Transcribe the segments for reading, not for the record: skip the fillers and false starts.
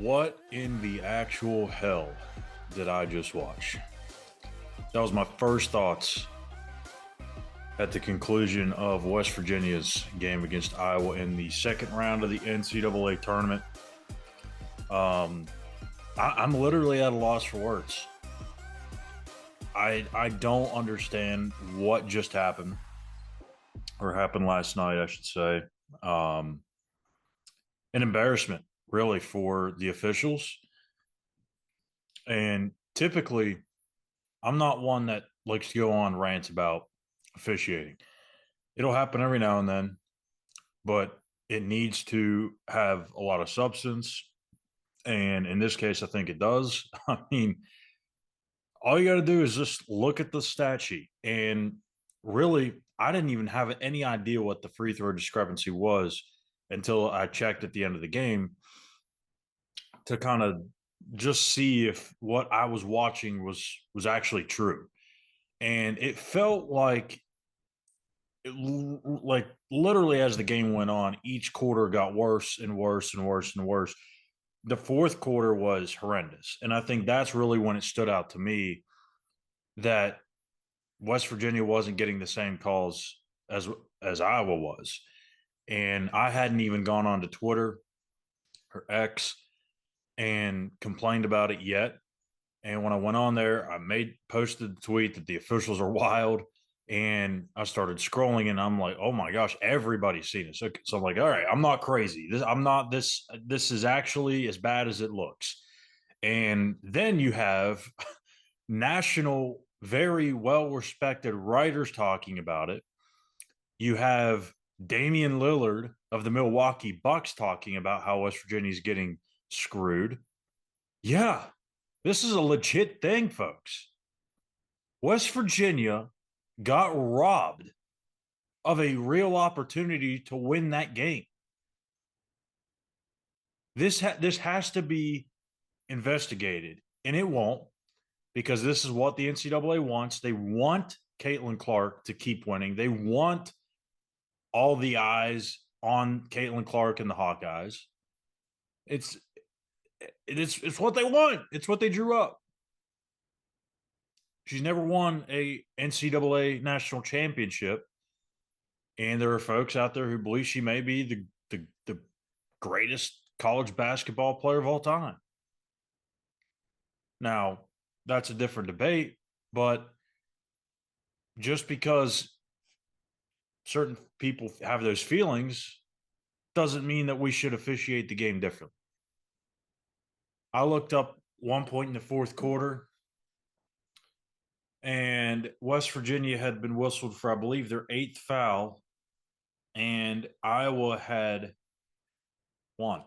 What in the actual hell did I just watch? That was my first thoughts at the conclusion of West Virginia's game against Iowa in the second round of the NCAA tournament. I'm literally at a loss for words. I don't understand what just happened, or happened last night, I should say. An embarrassment, really, for the officials. And typically, I'm not one that likes to go on rants about officiating. It'll happen every now and then, but it needs to have a lot of substance. And in this case, I think it does. I mean, all you got to do is just look at the stat sheet. And really, I didn't even have any idea what the free throw discrepancy was until I checked at the end of the game to kind of just see if what I was watching was actually true. And it felt like literally as the game went on, each quarter got worse and worse and worse and worse. The fourth quarter was horrendous. And I think that's really when it stood out to me that West Virginia wasn't getting the same calls as Iowa was. And I hadn't even gone on to Twitter or X and complained about it yet. And when I went on there, posted the tweet that the officials are wild. And I started scrolling and I'm like, oh my gosh, everybody's seen it. So I'm like, all right, I'm not crazy. This is actually as bad as it looks. And then you have national, very well-respected writers talking about it. You have Damian Lillard of the Milwaukee Bucks talking about how West Virginia is getting screwed. Yeah, this is a legit thing, folks. West Virginia got robbed of a real opportunity to win that game. This has to be investigated, and it won't, because this is what the NCAA wants. They want Caitlin Clark to keep winning. They want all the eyes on Caitlin Clark and the Hawkeyes. It's what they want. It's what they drew up. She's never won a NCAA national championship, and there are folks out there who believe she may be the greatest college basketball player of all time. Now, that's a different debate, but just because certain people have those feelings doesn't mean that we should officiate the game differently. I looked up one point in the fourth quarter, and West Virginia had been whistled for, I believe, their 8th foul, and Iowa had 1.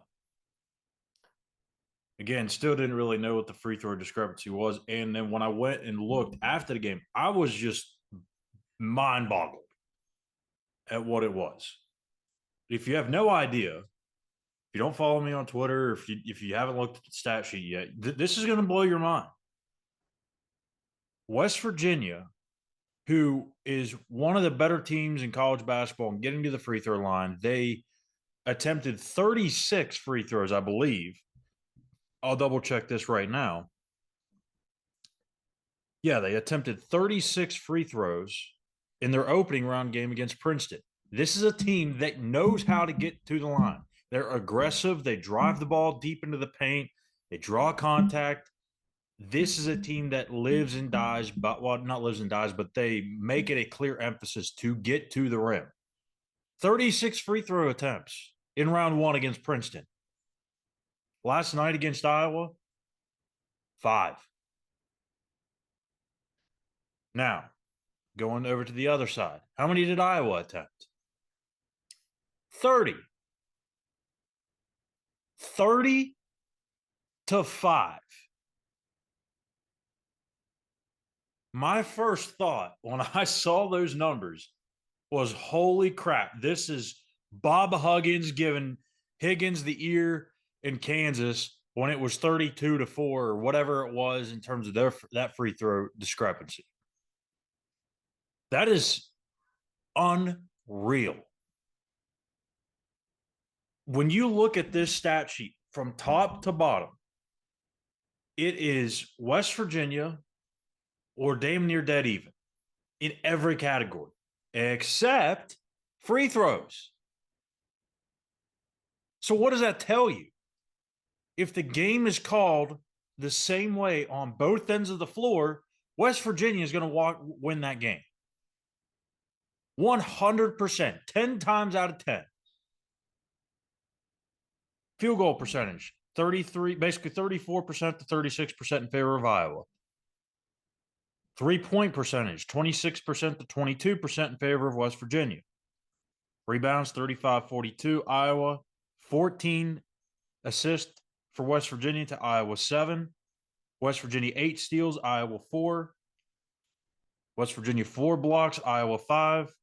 Again, still didn't really know what the free throw discrepancy was. And then when I went and looked after the game, I was just mind boggled at what it was. If you have no idea, if you don't follow me on Twitter, if you haven't looked at the stat sheet yet, this is going to blow your mind. West Virginia, who is one of the better teams in college basketball and getting to the free throw line, they attempted 36 free throws, I believe. I'll double check this right now. Yeah, they attempted 36 free throws in their opening round game against Princeton. This is a team that knows how to get to the line. They're aggressive. They drive the ball deep into the paint. They draw contact. This is a team that lives and dies, but well, not lives and dies, but they make it a clear emphasis to get to the rim. 36 free throw attempts in round 1 against Princeton. Last night against Iowa, 5. Now, going over to the other side, how many did Iowa attempt? 30. 30 to 5. My first thought when I saw those numbers was, holy crap, this is Bob Huggins giving Higgins the ear in Kansas when it was 32 to 4 or whatever it was in terms of that free throw discrepancy. That is unreal. When you look at this stat sheet from top to bottom, it is West Virginia or damn near dead even in every category, except free throws. So, what does that tell you? If the game is called the same way on both ends of the floor, West Virginia is going to win that game. 100%, 10 times out of 10. Field goal percentage, 33, basically 34% to 36% in favor of Iowa. 3-point percentage, 26% to 22% in favor of West Virginia. Rebounds, 35-42, Iowa. 14 assists for West Virginia to Iowa 7. West Virginia 8 steals, Iowa 4. West Virginia 4 blocks, Iowa 5.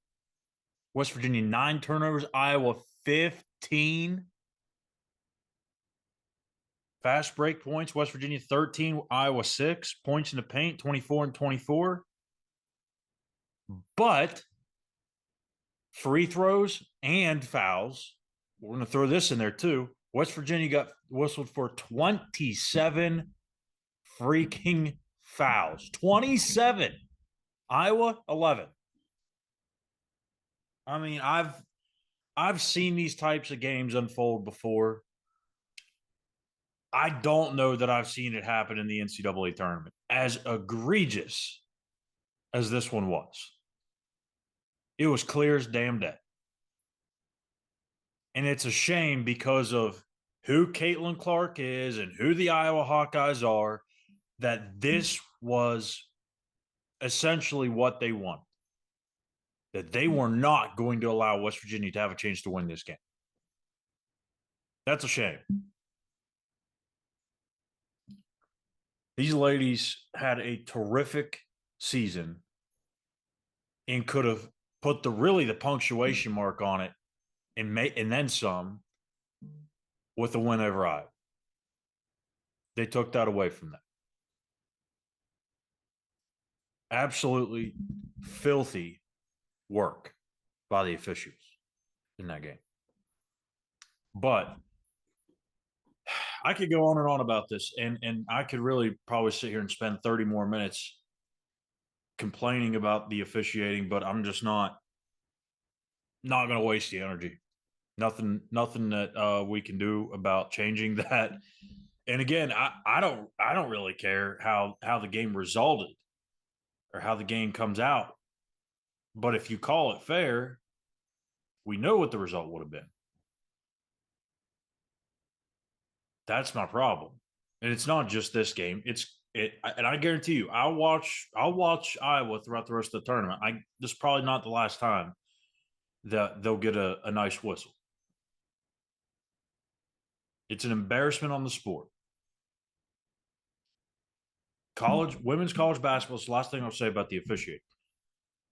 West Virginia 9 turnovers, Iowa 15. Fast break points, West Virginia 13, Iowa 6. Points in the paint, 24 and 24. But free throws and fouls, we're going to throw this in there too. West Virginia got whistled for 27 freaking fouls. 27. Iowa, 11. I mean, I've seen these types of games unfold before. I don't know that I've seen it happen in the NCAA tournament as egregious as this one was. It was clear as damn day. And it's a shame because of who Caitlin Clark is and who the Iowa Hawkeyes are, that this was essentially what they want. That they were not going to allow West Virginia to have a chance to win this game. That's a shame. These ladies had a terrific season and could have put the punctuation mark on it and then some with a win over Iowa. They took that away from them. Absolutely filthy work by the officials in that game. But I could go on and on about this, and I could really probably sit here and spend 30 more minutes complaining about the officiating, but I'm just not going to waste the energy. Nothing that we can do about changing that. And again, I don't really care how the game resulted or how the game comes out. But if you call it fair, we know what the result would have been. That's my problem. And it's not just this game. And I guarantee you, I'll watch Iowa throughout the rest of the tournament. This is probably not the last time that they'll get a nice whistle. It's an embarrassment on the sport. Women's college basketball is the last thing I'll say about the officiating.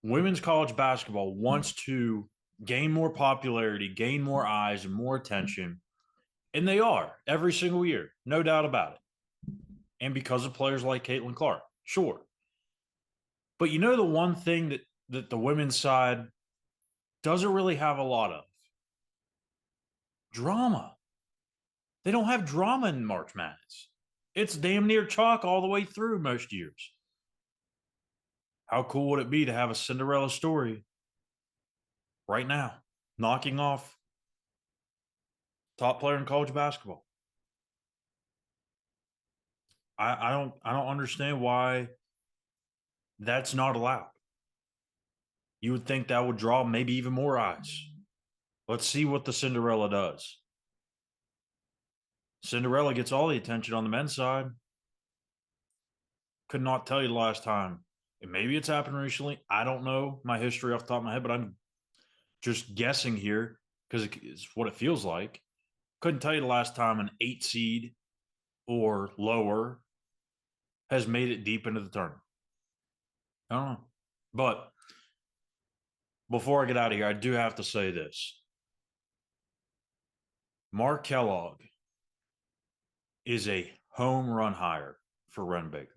Women's college basketball wants to gain more popularity, gain more eyes, and more attention. And they are every single year, no doubt about it. And because of players like Caitlin Clark, sure. But you know the one thing that the women's side doesn't really have a lot of? Drama. They don't have drama in March Madness. It's damn near chalk all the way through most years. How cool would it be to have a Cinderella story right now, knocking off top player in college basketball? I don't understand why that's not allowed. You would think that would draw maybe even more eyes. Let's see what the Cinderella does. Cinderella gets all the attention on the men's side. Could not tell you the last time. And maybe it's happened recently. I don't know my history off the top of my head, but I'm just guessing here because it's what it feels like. Couldn't tell you the last time an 8 seed or lower has made it deep into the tournament. I don't know. But before I get out of here, I do have to say this. Mark Kellogg is a home run hire for Ren Baker.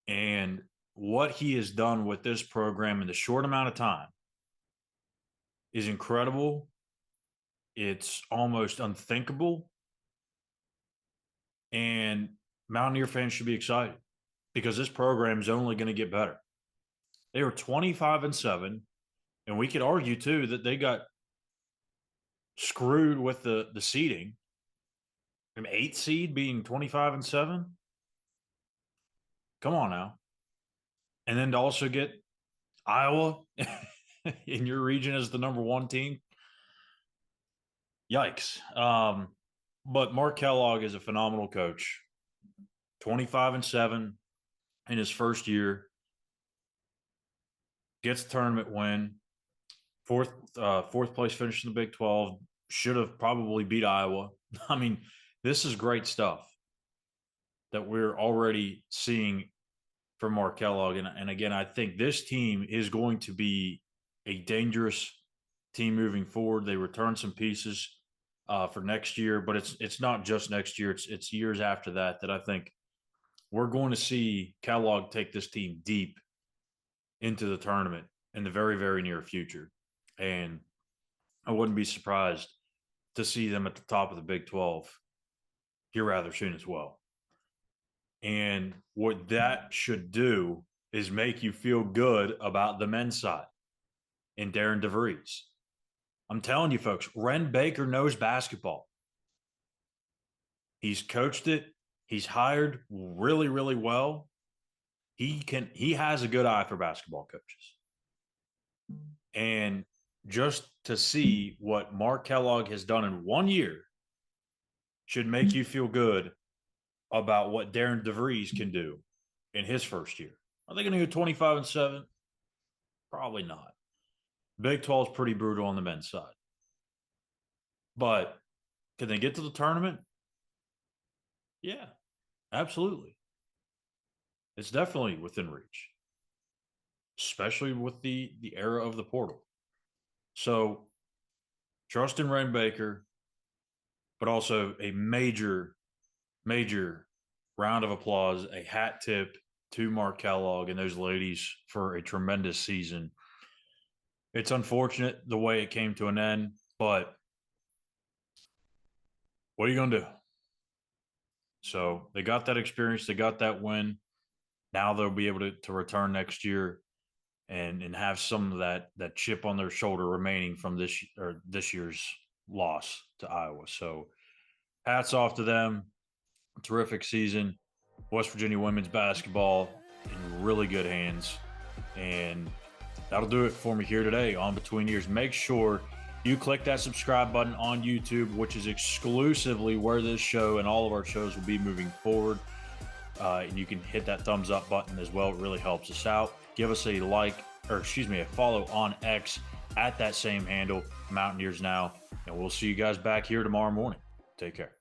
And what he has done with this program in the short amount of time is incredible. It's almost unthinkable. And Mountaineer fans should be excited because this program is only going to get better. They were 25-7, and we could argue too that they got screwed with the seeding. An 8 seed being 25-7. Come on now. And then to also get Iowa in your region as the number one team. Yikes. But Mark Kellogg is a phenomenal coach. 25-7 in his first year. Gets a tournament win. Fourth place finish in the Big 12. Should have probably beat Iowa. I mean, this is great stuff that we're already seeing from Mark Kellogg. And again, I think this team is going to be a dangerous team moving forward. They return some pieces for next year, but it's not just next year. It's years after that I think we're going to see Kellogg take this team deep into the tournament in the very, very near future. And I wouldn't be surprised to see them at the top of the Big 12 here rather soon as well. And what that should do is make you feel good about the men's side and Darren DeVries. I'm telling you, folks, Ren Baker knows basketball. He's coached it. He's hired really, really well. He has a good eye for basketball coaches. And just to see what Mark Kellogg has done in 1 year should make you feel good about what Darren DeVries can do in his first year. Are they going to go 25-7? Probably not. Big 12 is pretty brutal on the men's side. But can they get to the tournament? Yeah, absolutely. It's definitely within reach, especially with the era of the portal. So trust in Ren Baker, but also a major, major round of applause, a hat tip to Mark Kellogg and those ladies for a tremendous season. It's unfortunate the way it came to an end, but what are you going to do? So they got that experience. They got that win. Now they'll be able to return next year and have some of that chip on their shoulder remaining from this year's loss to Iowa. So hats off to them. Terrific season. West Virginia women's basketball in really good hands. And that'll do it for me here today on Between Eers. Make sure you click that subscribe button on YouTube, which is exclusively where this show and all of our shows will be moving forward. And you can hit that thumbs up button as well. It really helps us out. Give us a follow on X at that same handle, Mountaineers Now. And we'll see you guys back here tomorrow morning. Take care.